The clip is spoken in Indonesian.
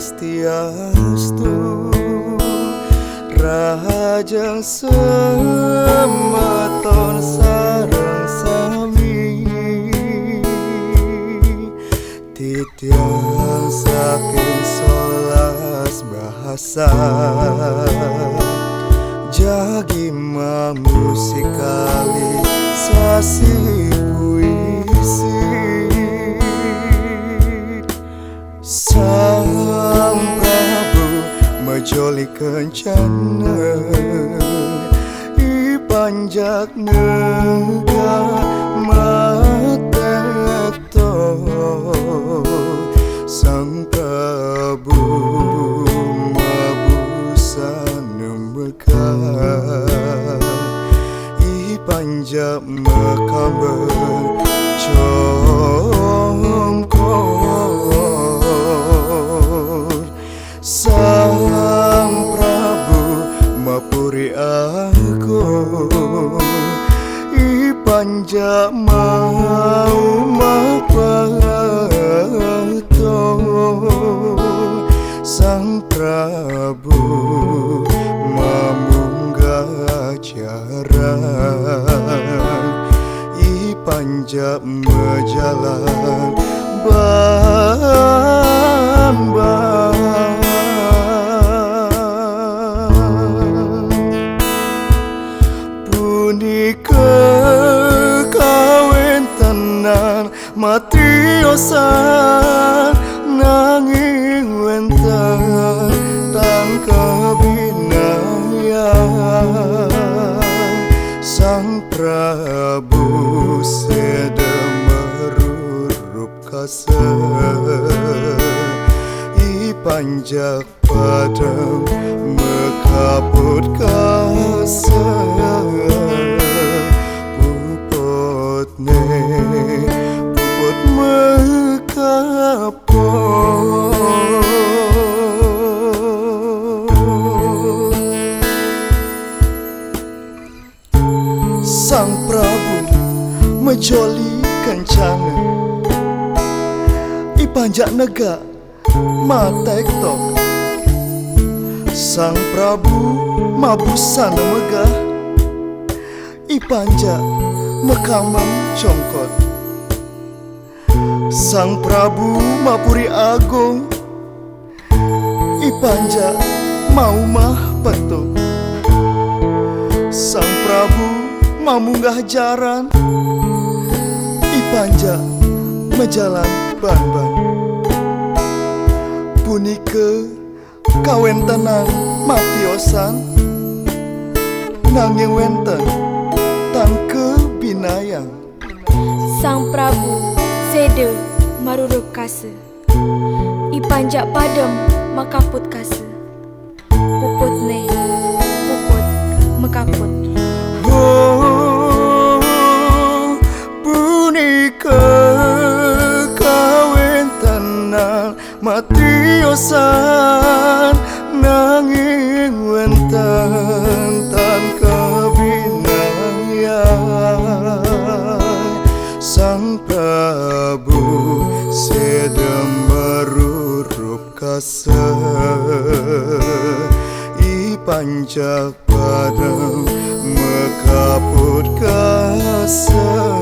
Swastiastu, Raja semeton sareng sami, titiang saking solas bahasa, jagi musikali sasi puisi. Sang Prabu majoli kencana, ipanjak nega mateto. Sang Prabu mabusan mekah, ipanjak mekamber congkor. Sang Prabu mapuri aku, ipanjak mau mapato. Sang Prabu mamunggah jaran, ipanjak mejalan ban-ban. Punika kawin tenan matiosan, nanging wenten tan kabinayan. Sang Prabu sedemerurup kase, ipanjak padang mekaput kase. Puputne puput mekaput. Sang Prabu majoli kencana, ipanjak nega matektok. Sang Prabu mabusan megah, ipanjak mekamang congkot. Sang Prabu mapuri agung, ipanjak mau mah petuk. Sang Prabu mamunggah jaran, ipanjak mejalan ban-ban. Punika kawin tenan matiosan, nanging wenten tan kebinayang. Sang Prabu sede marurup kase, ipanjak padem makaput kase. Puputne puput mekaput. Punika kawin tenan matiosan, nanging wenten tan kabinayan. Sang Prabu sedemerurup kase, ipanjak padang mekaput kase.